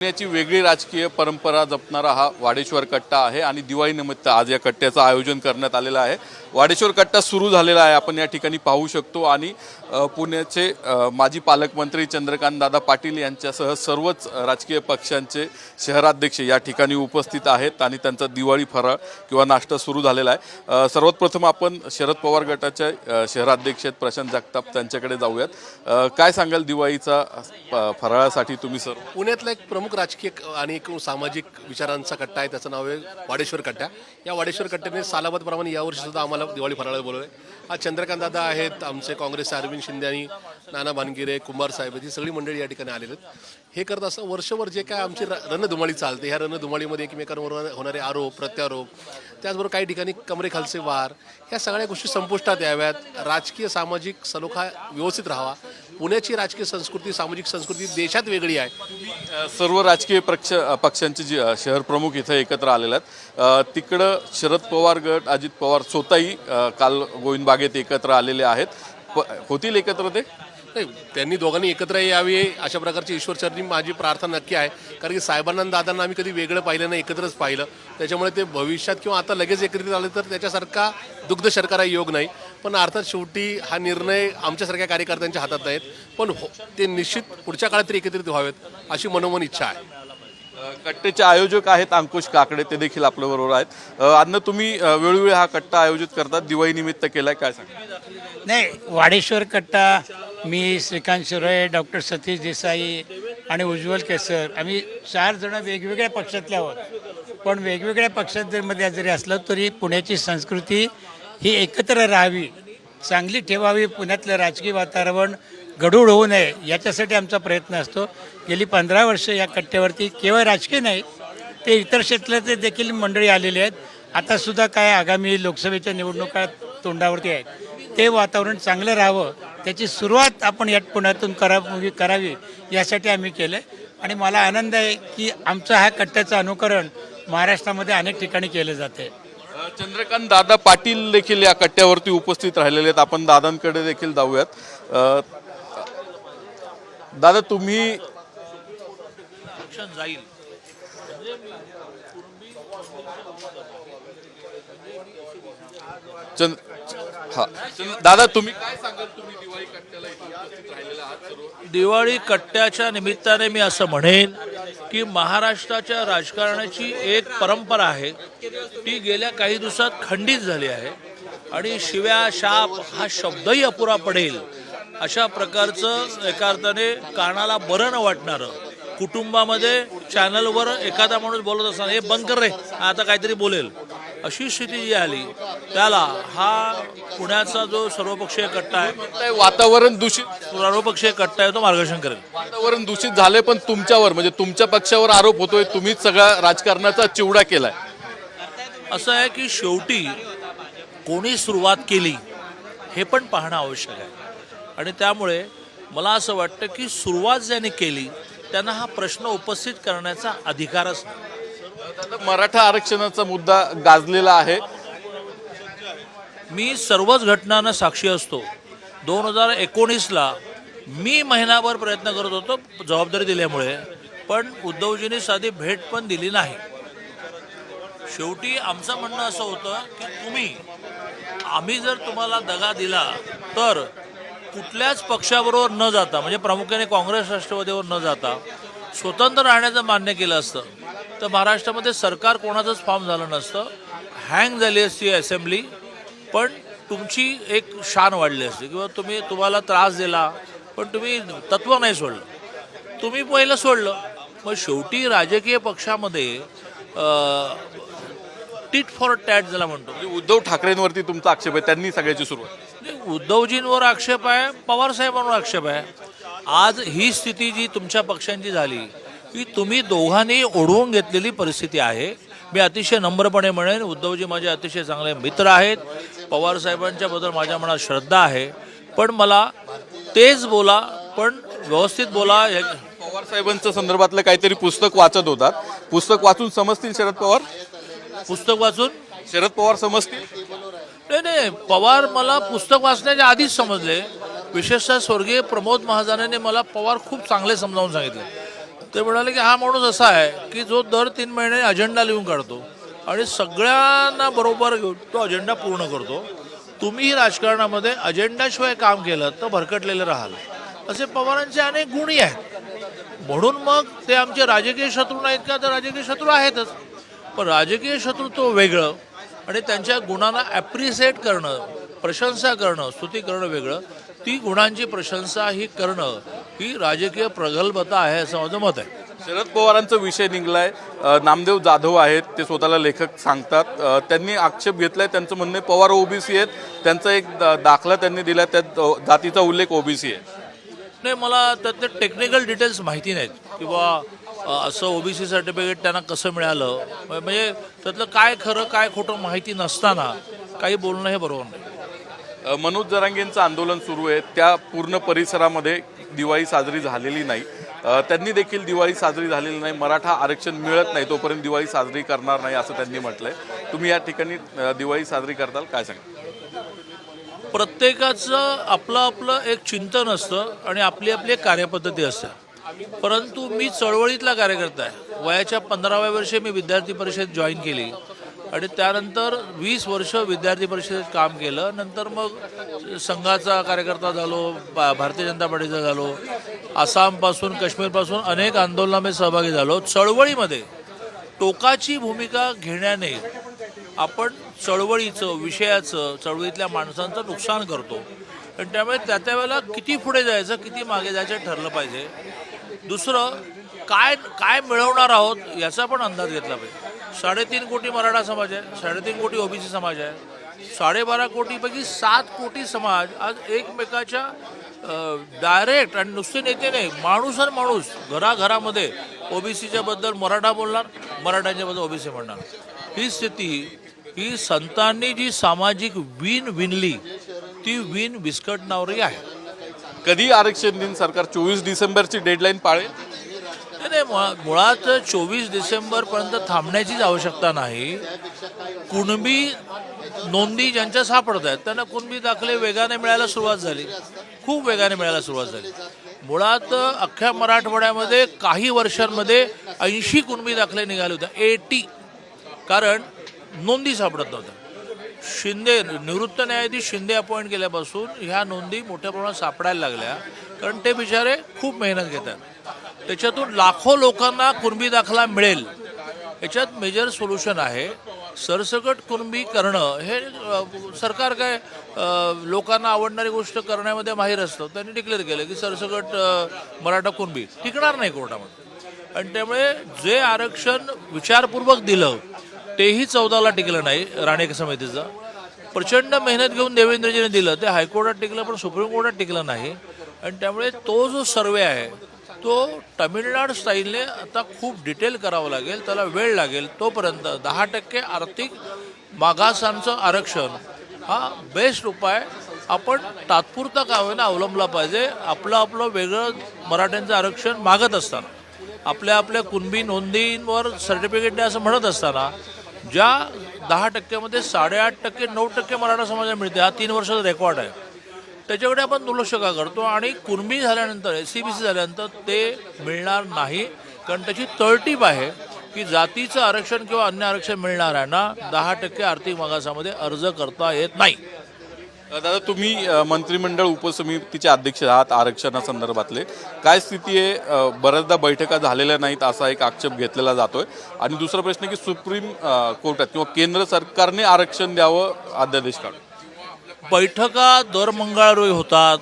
पुण्याची वेगळी राजकीय परंपरा जपणारा हा वाडेश्वर कट्टा आहे आणि दिवाळीनिमित्त आज या कट्ट्याचं आयोजन करण्यात आलेलं आहे। वाडेश्वर कट्टा सुरू झालेला आहे, आपण या ठिकाणी पाहू शकतो आणि पुण्याचे माजी पालकमंत्री चंद्रकांत दादा पाटील यांच्यासह सर्वच राजकीय पक्षांचे शहराध्यक्ष या ठिकाणी उपस्थित आहेत आणि त्यांचा दिवाळी फराळ किंवा नाश्ता सुरू झालेला आहे। सर्वात प्रथम आपण शरद पवार गटाचे शहराध्यक्ष प्रशांत जगताप त्यांच्याकडे जाऊयात। काय सांगाल दिवाळीचा फराळासाठी तुम्ही सर? पुण्यातला एक प्रमुख राजकीय आणि एक सामाजिक विचारांचा कट्टा आहे, त्याचं नाव आहे वाडेश्वर कट्टा। या वाडेश्वर कट्ट्याने सालाबादप्रमाणे यावर्षी सुद्धा आम्हाला दिवाळी फराळाला बोलवलं आहे। आज चंद्रकांत दादा आहेत, आमचे काँग्रेसचे अरविंद शिंदे आणि नाना भानगिरे, कुंभार साहेब ही सगळी मंडळी या ठिकाणी आलेली आहेत। हे करत असताना वर्षभर जे काय आमची रणधुमाळी चालते, ह्या रणधुमाळीमध्ये एकमेकांवर होणारे आरोप प्रत्यारोप, त्याचबरोबर काही ठिकाणी कमरेखालचे वार, ह्या सगळ्या गोष्टी संपुष्टात याव्यात, राजकीय सामाजिक सलोखा व्यवस्थित राहावा। पुण्याची राजकीय संस्कृती सामाजिक संस्कृती देशात वेगळी आहे। सर्व राजकीय पक्षांचे जे शहर प्रमुख इथं एकत्र आलेले आहेत। तिकडं शरद पवार गट, अजित पवार स्वतःही काल गोविंद बागेत एकत्र आलेले आहेत। होतील एकत्र ते? नाही, त्यांनी दोघांनी एकत्र यावे अशा प्रकारची ईश्वरचरणी माझी प्रार्थना नक्की आहे, कारण की साहेबांना दादांना आम्ही कधी वेगळं पाहिलं नाही, एकत्रच पाहिलं। त्याच्यामुळे ते भविष्यात किंवा आता लगेच एकत्रित आले तर त्याच्यासारखा दुग्ध शर्करा योग नाही, पण अर्थात शेवटी हा निर्णय आमच्यासारख्या कार्यकर्त्यांच्या हातात आहेत, पण ते निश्चित पुढच्या काळात तरी एकत्रित व्हावेत अशी मनोमन इच्छा आहे। कट्ट्याचे आयोजक आहेत अंकुश काकडे, ते देखील आपल्याबरोबर आहेत। अन्न तुम्ही वेळोवेळी हा कट्टा आयोजित करतात, दिवाळी निमित्त केलाय, काय सांगा? नाही, वाडेश्वर कट्टा मी, श्रीकांत शिरोळे, डॉक्टर सतीश देसाई आणि उज्ज्वल केसर आम्ही 4 जण वेगवेगळ्या पक्षातले आहोत, पण वेगवेगळ्या पक्षांमध्ये जरी असलं तरी पुण्याची संस्कृती ही एकत्र राहावी, चांगली ठेवावी, पुण्यातलं राजकीय वातावरण गढूळ होऊ नये याच्यासाठी आमचा प्रयत्न असतो। गेली 15 वर्ष या कट्ट्यावरती केवळ राजकीय नाही, ते इतर क्षेत्रातले देखील मंडळी आलेले आहेत। आतासुद्धा काय आगामी लोकसभेच्या निवडणुका तोंडावरती आहेत, ते वातावरण चांगलं राहावं त्याची सुरुवात आपण या पुण्यातून करावी यासाठी आम्ही केलं आहे। आणि मला आनंद आहे की आमचं ह्या कट्ट्याचं अनुकरण महाराष्ट्रामध्ये अनेक ठिकाणी केलं जाते। चंद्रकांत दादा पाटील देखील या कट्ट्यावरती उपस्थित राहिलेले आहेत, आपण दादांकडे देखील जाऊयात। दादा, तुम्ही जाईल दादा तुम्ही काय सांगाल? तुम्ही दिवाळी कट्ट्याला इथे उपस्थित राहिलेला आहात सर्व। दिवाळी कट्ट्याच्या निमित्ताने मी असं म्हणेन की महाराष्ट्राच्या राजकारणाची एक परंपरा आहे, ती गेल्या काही दिवसात खंडित झाली आहे आणि शिव्या शाप हा शब्दही अपुरा पडेल अशा प्रकारचं एका अर्थाने कानाला बरं न वाटणारं, कुटुंबामध्ये चॅनलवर एखादा माणूस बोलत असताना हे बंद कर रे आता काहीतरी बोलेल अशी स्थिती जी आली, त्याला हा पुण्याचा जो सर्वपक्षीय कट्टा आहे, वातावरण दूषित सर्वपक्षीय कट्टा आहे, तो मार्गदर्शन करेल। वातावरण दूषित झाले, पण तुमच्यावर म्हणजे तुमच्या पक्षावर आरोप होतोय, तुम्हीच सगळा राजकारणाचा चिवडा केलाय। असं आहे की शेवटी कोणी सुरुवात केली हे पण पाहणं आवश्यक आहे आणि त्यामुळे मला असं वाटतं की सुरुवात ज्याने केली त्यांना हा प्रश्न उपस्थित करण्याचा अधिकारच नाही। मराठा आरक्षणाचा मुद्दा गाजलेला आहे। मी सर्वच घटनांना साक्षी असतो। 2019ला मी महिनाभर प्रयत्न करत होतो जबाबदारी दिल्यामुळे, पण उद्धवजींनी साधी भेट पण दिली नाही। शेवटी आमचं म्हणणं असं होतं की आम्ही जर तुम्हाला दगा दिला तर कुठल्याच पक्षाबरोबर न जाता, म्हणजे प्रामुख्याने काँग्रेस राष्ट्रवादीवर न जाता स्वतंत्र राहण्याचं मान्य केलं असतं तर महाराष्ट्रामध्ये सरकार कोणाचंच फॉर्म झालं नसतं, हँग झाली असती असेंब्ली, पण तुमची एक शान वाढली असते किंवा तुम्हाला त्रास दिला पण तुम्ही तत्त्व नाही सोडलं, तुम्ही पहिलं सोडलं। मग शेवटी राजकीय पक्षामध्ये टिट फॉर टॅट ज्याला म्हणतो, उद्धव ठाकरेंवरती तुमचा आक्षेप आहे, त्यांनी सगळ्याची सुरुवात। उद्धवजींवर आक्षेप आहे, पवार साहेबांवर आक्षेप आहे। आज ही स्थिती जी तुमच्या पक्षांची झाली की तुम्ही दोघांनी ओढवून घेतलेली परिस्थिती आहे। मी अतिशय नम्रपणे म्हणेन, उद्धवजी माझे अतिशय चांगले मित्र आहेत, पवार साहेबांच्या बद्दल माझ्या मनात श्रद्धा आहे, पण मला तेच बोला पण व्यवस्थित बोला। पवार साहेबांच्या संदर्भातलं काहीतरी पुस्तक वाचत होतात, पुस्तक वाचून समजतील शरद पवार? पुस्तक वाचून शरद पवार समजतील? नाही, पवार मला पुस्तक वाचण्याच्या आधीच समजले। विशेषतः स्वर्गीय प्रमोद महाजनांनी मला पवार खूप चांगले समजावून सांगितले। ते म्हणाले की हा माणूस असा आहे की जो दर 3 महिने अजेंडा लिहून काढतो आणि सगळ्यांना बरोबर घेऊन तो अजेंडा पूर्ण करतो. तुम्हीही राजकारणामध्ये अजेंडाशिवाय काम केलं तर भरकटलेलं राहाल. असे पवारांचे अनेक गुणही आहेत. म्हणून मग ते आमचे राजकीय शत्रू नाहीत का, तर राजकीय शत्रू आहेतच. पण राजकीय शत्रुत्व वेगळं आणि त्यांच्या गुणांना ॲप्रिसिएट करणं, प्रशंसा करणं, स्तुती करणं वेगळं. ती गुणांची प्रशंसा ही करणं ही राजकीय प्रगल्भता आहे असं माझं मत आहे. शरद पवारांचा विषय निघलाय. नामदेव जाधव आहेत, ते स्वतःला लेखक सांगतात. त्यांनी आक्षेप घेतलाय. त्यांचं म्हणणं आहे पवार ओबीसी आहेत. त्यांचा एक दाखला त्यांनी दिला, त्यात जातीचा उल्लेख ओबीसी आहे. नाही, मला त्यातले टेक्निकल डिटेल्स माहिती नाहीत किंवा असं ओबीसी सर्टिफिकेट त्यांना कसं मिळालं, म्हणजे त्यातलं काय खरं काय खोटं माहिती नसताना काही बोलणं हे बरोबर नाही. मनोज जरांगेंचं आंदोलन सुरू आहे. त्या पूर्ण परिसरामध्ये दिवाळी साजरी झालेली नाही. त्यांनी देखील दिवाळी साजरी झालेली नाही. मराठा आरक्षण मिळत नाही तोपर्यंत दिवाळी साजरी करणार नाही असं त्यांनी म्हटलंय. तुम्ही या ठिकाणी दिवाळी साजरी करताल, काय सांगा? प्रत्येकाचं आपलं आपलं एक चिंतन असतं आणि आपली आपली एक कार्यपद्धती असते. परंतु मी चळवळीतला कार्यकर्ता आहे. वयाच्या 15व्या वर्षी मी विद्यार्थी परिषद जॉईन केली आणि त्यानंतर 20 वर्ष विद्यार्थी परिषदेत काम केलं. नंतर मग संघाचा कार्यकर्ता झालो, भारतीय जनता पार्टीचा झालो, आसामपासून काश्मीरपासून अनेक आंदोलनामध्ये सहभागी झालो. चळवळीमध्ये टोकाची भूमिका घेण्याने आपण चळवळीचं, विषयाचं, चळवळीतल्या माणसांचं नुकसान करतो आणि त्यामुळे त्या वेळेला किती पुढे जायचं, किती मागे जायचं ठरलं पाहिजे. दुसरं, काय काय मिळवणार आहोत याचा पण अंदाज घेतला पाहिजे. 3.5 कोटी मराठा समाज आहे, 3.5 कोटी ओबीसी समाज आहे, 12.5 कोटीपैकी 7 कोटी समाज आज एकमेकाच्या डायरेक्ट आणि नुसते नेते नाही, माणूस आणि माणूस घराघरामध्ये ओबीसीच्या बद्दल मराठा बोलणार, मराठ्यांच्या बद्दल ओबीसी म्हणणार. ही स्थिती, ही संतांनी जी सामाजिक वीण विणली ती वीण विस्कटणारी आहे. कधी आरक्षण दिन सरकार 24 डिसेंबरची डेडलाईन पाळेल? नाही, मुळात 24 डिसेंबरपर्यंत थांबण्याचीच आवश्यकता नाही. कुणबी नोंदी ज्यांच्या सापडत आहेत त्यांना कुणबी दाखले वेगाने मिळायला सुरुवात झाली, खूप वेगाने मिळायला सुरुवात झाली. मुळात अख्ख्या मराठवाड्यामध्ये काही वर्षांमध्ये 80 कुणबी दाखले निघाले होते, 80, कारण नोंदी सापडत नव्हत्या. शिंदे, निवृत्त न्यायाधीश शिंदे अपॉइंट केल्यापासून ह्या नोंदी मोठ्या प्रमाणात सापडायला लागल्या, कारण ते बिचारे खूप मेहनत घेतात. त्याच्यातून लाखो लोकांना कुणबी दाखला मिळेल. याच्यात मेजर सोल्युशन आहे. सरसकट कुणबी करणं हे सरकार काय लोकांना आवडणारी गोष्ट करण्यामध्ये माहीर असतं. त्यांनी डिक्लेअर केलं की सरसकट मराठा कुणबी टिकणार नाही कोर्टामध्ये, आणि त्यामुळे जे आरक्षण विचारपूर्वक दिलं तेही 14ला टिकलं नाही. राणे समितीचं प्रचंड मेहनत घेऊन देवेंद्रजीने दिलं, ते हायकोर्टात टिकलं पण सुप्रीम कोर्टात टिकलं नाही. आणि त्यामुळे तो जो सर्वे आहे तो तमिळनाडू स्टाईलने आता खूप डिटेल करावं लागेल, त्याला वेळ लागेल. तोपर्यंत 10% आर्थिक मागासांचं आरक्षण हा बेस्ट उपाय आपण तात्पुरता का होईना अवलंबला पाहिजे. आपलं वेगळं मराठ्यांचं आरक्षण मागत असताना, आपल्या कुणबी नोंदींवर सर्टिफिकेट द्या असं म्हणत असताना, ज्या 10%मध्ये 8.5%, 9% मराठा समाजाला मिळते, हा 3 वर्षाचा रेकॉर्ड आहे, त्याच्याकडे आपण दुर्लक्ष का करतो. आणि कुणबी झाल्यानंतर, SCBC झाल्यानंतर ते मिळणार नाही, कारण त्याची तळटीप आहे की जातीचं आरक्षण किंवा अन्य आरक्षण मिळणाऱ्यांना 10% आर्थिक मागासामध्ये अर्ज करता येत नाही. दादा, तुम्ही मंत्रिमंडळ उपसमितीचे अध्यक्ष आहात आरक्षणासंदर्भातले. काय स्थिती आहे? बऱ्याचदा बैठका झालेल्या नाहीत असा एक आक्षेप घेतलेला जातोय. आणि दुसरा प्रश्न की सुप्रीम कोर्टात किंवा केंद्र सरकारने आरक्षण द्यावं अध्यादेश काढून. बैठका दर मंगळवारी होतात.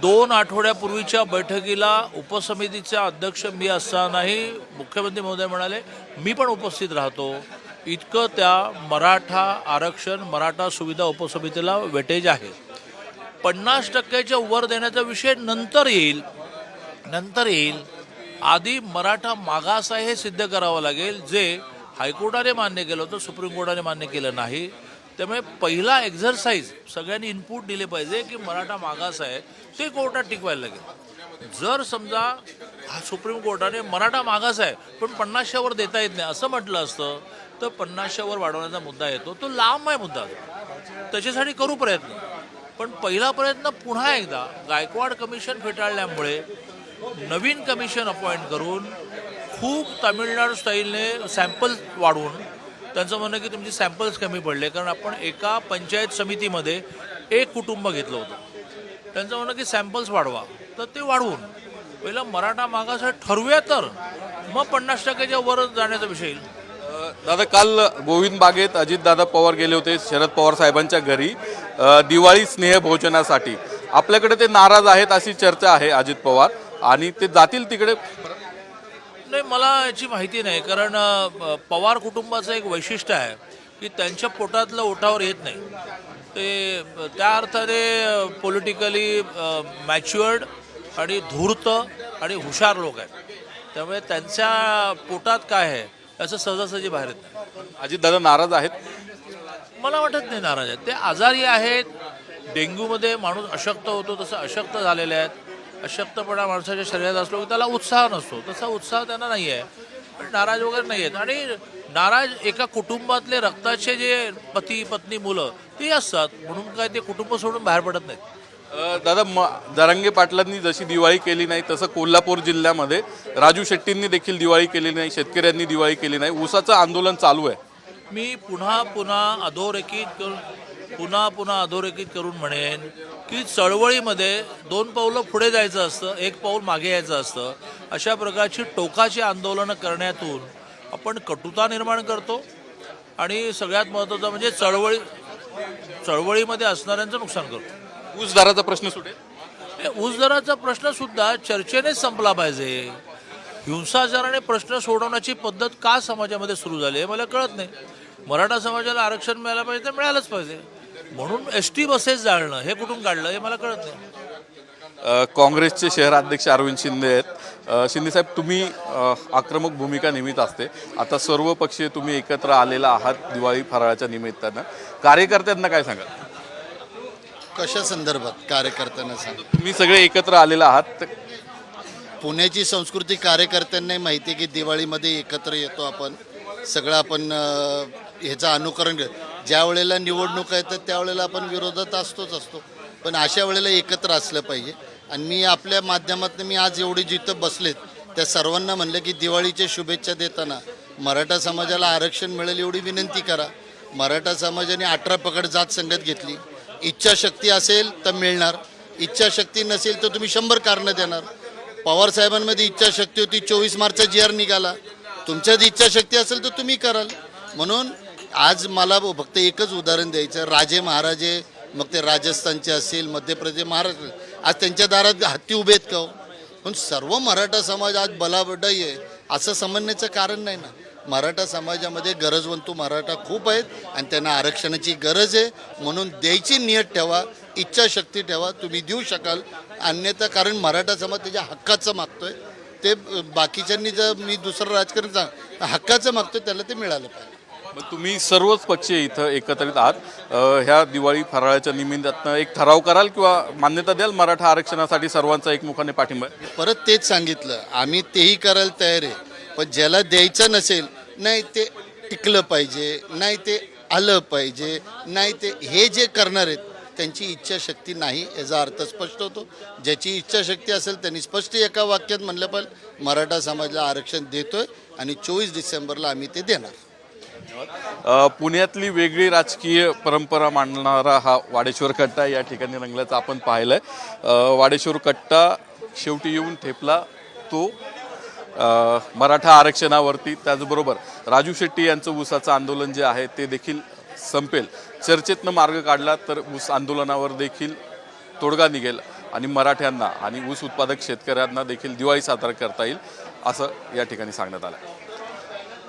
2 आठवड्यापूर्वीच्या बैठकीला उपसमितीचा अध्यक्ष मी असतानाही मुख्यमंत्री महोदय म्हणाले मी पण उपस्थित राहतो. इतकं त्या मराठा आरक्षण, मराठा सुविधा उपसमितीला वेटेज आहे. 50%च्या वर देण्याचा विषय नंतर येईल. आधी मराठा मागास आहे हे सिद्ध करावं लागेल, जे हायकोर्टाने मान्य केलं होतं, सुप्रीम कोर्टाने मान्य केलं नाही. त्यामुळे पहिला एक्झरसाइज सगळ्यांनी इनपुट दिले पाहिजे की मराठा मागास आहे ते कोर्टात टिकवायला लागेल. जर समजा सुप्रीम कोर्टाने मराठा मागास आहे पण 50च्या वर देता येत नाही असं म्हटलं असतं तर 50च्या वर वाढवण्याचा मुद्दा येतो, तो लांब आहे मुद्दा, त्याच्यासाठी करू प्रयत्न. पण पहिला प्रयत्न पुन्हा एकदा गायकवाड कमिशन फेटाळल्यामुळे नवीन कमिशन अपॉइंट करून खूप तामिळनाडू स्टाईलने सॅम्पल्स वाढवून त्यांचं म्हणणं की तुमचे सॅम्पल्स कमी पडले, कारण आपण एका पंचायत समितीमध्ये एक कुटुंब घेतलं होतं. त्यांचं म्हणणं की सॅम्पल्स वाढवा, तर ते वाढवून पहिला मराठा मागास ठरवूया, तर मग 50%च्या वर जाण्याचा विषय येईल. दादा, काल गोविंद बागेत अजितदादा पवार गेले होते शरद पवार साहेबांच्या घरी दिवाळी स्नेहभोजनासाठी. आपल्याकडे ते नाराज आहेत अशी चर्चा आहे अजित पवार, आणि ते जातील तिकडे. नाही, मला याची माहिती नाही, कारण पवार कुटुंबाचं एक वैशिष्ट्य आहे की त्यांच्या पोटातलं ओठावर येत नाही. ते त्या अर्थाने पॉलिटिकली मॅच्युअर्ड आणि धूर्त आणि हुशार लोक आहेत, त्यामुळे त्यांच्या पोटात काय आहे असं सहजासहजी बाहेर येत नाही. अजितदादा नाराज आहेत? मला वाटत नाही नाराज आहेत. ते आजारी आहेत. डेंग्यूमध्ये माणूस अशक्त होतो तसं अशक्त झालेले आहेत. अशक्तपणा माणसाच्या शरीरात असलो की त्याला उत्साह नसतो, तसा उत्साह त्यांना नाही आहे. पण नाराज वगैरे नाही आहेत. आणि नाराज एका कुटुंबातले रक्ताचे जे पती पत्नी मुलं ती असतात, म्हणून काय ते कुटुंब सोडून बाहेर पडत नाहीत. दादा, जरांगे पाटलांनी जशी दिवाळी केली नाही तसं कोल्हापूर जिल्ह्यामध्ये राजू शेट्टींनी देखील दिवाळी केली नाही, शेतकऱ्यांनी दिवाळी केली नाही. ऊसाचं आंदोलन चालू आहे. मी पुन्हा पुन्हा अधोरेखित करून म्हणेन की चळवळीमध्ये 2 पावलं पुढे जायचं असतं, 1 पाऊल मागे यायचं असतं. अशा प्रकारची टोकाची आंदोलनं करण्यातून आपण कटुता निर्माण करतो, आणि सगळ्यात महत्त्वाचं म्हणजे चळवळीमध्ये असणाऱ्यांचं नुकसान करतो. ऊस दराचा प्रश्न सुटेल? ऊस दराचा प्रश्न सुद्धा चर्चेनेच संपला पाहिजे. हिंसाचाराने प्रश्न सोडवण्याची पद्धत का समाजामध्ये सुरू झाली आहे मला कळत नाही. मराठा समाजाला आरक्षण मिळायला पाहिजे तर मिळालंच पाहिजे, म्हणून ST बसेस जाळणं हे कुठून काढलं हे मला कळत नाही. काँग्रेसचे शहराध्यक्ष अरविंद शिंदे आहेत. शिंदे साहेब, तुम्ही आक्रमक भूमिका नेहमीच असते. आता सर्व पक्षीय तुम्ही एकत्र आलेला आहात दिवाळी फराळाच्या निमित्तानं. कार्यकर्त्यांना काय सांगाल? कशा संदर्भात कार्यकर्त्यांना सांग? तुम्ही सगळे एकत्र आलेला आहात, तर पुण्याची संस्कृती कार्यकर्त्यांनाही माहिती आहे की दिवाळीमध्ये एकत्र येतो आपण सगळं. आपण ह्याचं अनुकरण ज्या वेळेला निवडणुका येतात त्यावेळेला आपण विरोधात असतो, पण अशा वेळेला एकत्र असलं पाहिजे. आणि मी आपल्या माध्यमातून मी आज एवढी जिथं बसलेत त्या सर्वांना म्हणलं की दिवाळीच्या शुभेच्छा देताना मराठा समाजाला आरक्षण मिळेल एवढी विनंती करा. मराठा समाजाने 18 पकड जात संगत घेतली. इच्छाशक्ती असेल तर मिळणार, इच्छाशक्ती नसेल तर तुम्ही 100 कारणं देणार. पवारसाहेबांमध्ये इच्छाशक्ती होती, 24 मार्चचा GR निघाला. तुमच्यात इच्छाशक्ती असेल तर तुम्ही कराल. म्हणून आज मला फक्त एकच उदाहरण द्यायचं. राजे महाराजे, मग ते राजस्थानचे असेल, मध्य प्रदेश, महाराष्ट्र, आज त्यांच्या दारात हत्ती उभे आहेत का हो? पण सर्व मराठा समाज आज बलाबडाई आहे असं समजण्याचं कारण नाही ना. मराठा समाजामध्ये गरजवंतू मराठा खूप आहेत आणि त्यांना आरक्षणाची गरज आहे. म्हणून द्यायची नियत ठेवा, इच्छाशक्ती ठेवा, तुम्ही देऊ शकाल. अन्यथा कारण मराठा समाज त्याच्या हक्काचं मागतोय. ते बाकीच्यांनी जर मी दुसरं राजकारण हक्काचं मागतोय त्याला ते मिळालं पाहिजे. मग तुम्ही सर्वच पक्षी इथं एकत्रित आहात. ह्या दिवाळी फराळाच्या निमित्तानं एक ठराव कराल किंवा मान्यता द्याल मराठा आरक्षणासाठी सर्वांचा एकमुखाने पाठिंबा? परत तेच सांगितलं, आम्ही तेही करायला तयार आहे. पण ज्याला द्यायचं नसेल, नाही ते टिकलं पाहिजे, नाही ते आलं पाहिजे, नाही ते हे जे करणार आहेत त्यांची इच्छाशक्ती नाही याचा अर्थ स्पष्ट होतो. ज्याची इच्छाशक्ती असेल त्यांनी स्पष्ट एका वाक्यात म्हणलं पाहिजे मराठा समाजाला आरक्षण देतोय आणि 24 डिसेंबरला आम्ही ते देणार. पुण्यातली वेगळी राजकीय परंपरा मांडणारा हा वाडेश्वर कट्टा या ठिकाणी रंगल्याचं आपण पाहिलंय. वाडेश्वर कट्टा शेवटी येऊन ठेपला तो मराठा आरक्षणावरती. त्याचबरोबर राजू शेट्टी यांचं ऊसाचं आंदोलन जे आहे ते देखील संपेल. चर्चेतनं मार्ग काढला तर ऊस आंदोलनावर देखील तोडगा निघेल आणि मराठ्यांना आणि ऊस उत्पादक शेतकऱ्यांना देखील दिवाळी साजरा करता येईल असं या ठिकाणी सांगण्यात आलं.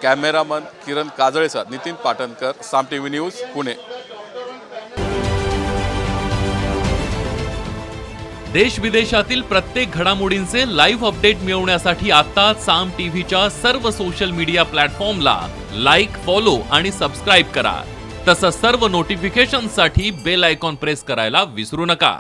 कॅमेरामन किरण काजळेचा नितीन पाटणकर, साम TV न्यूज, पुणे. देश विदेशातील प्रत्येक घडामोडींचे लाईव्ह अपडेट मिळवण्यासाठी आता साम टीव्हीच्या सर्व सोशल मीडिया प्लॅटफॉर्मला लाईक, फॉलो आणि सबस्क्राईब करा. तसंच सर्व नोटिफिकेशनसाठी बेल आयकॉन प्रेस करायला विसरू नका.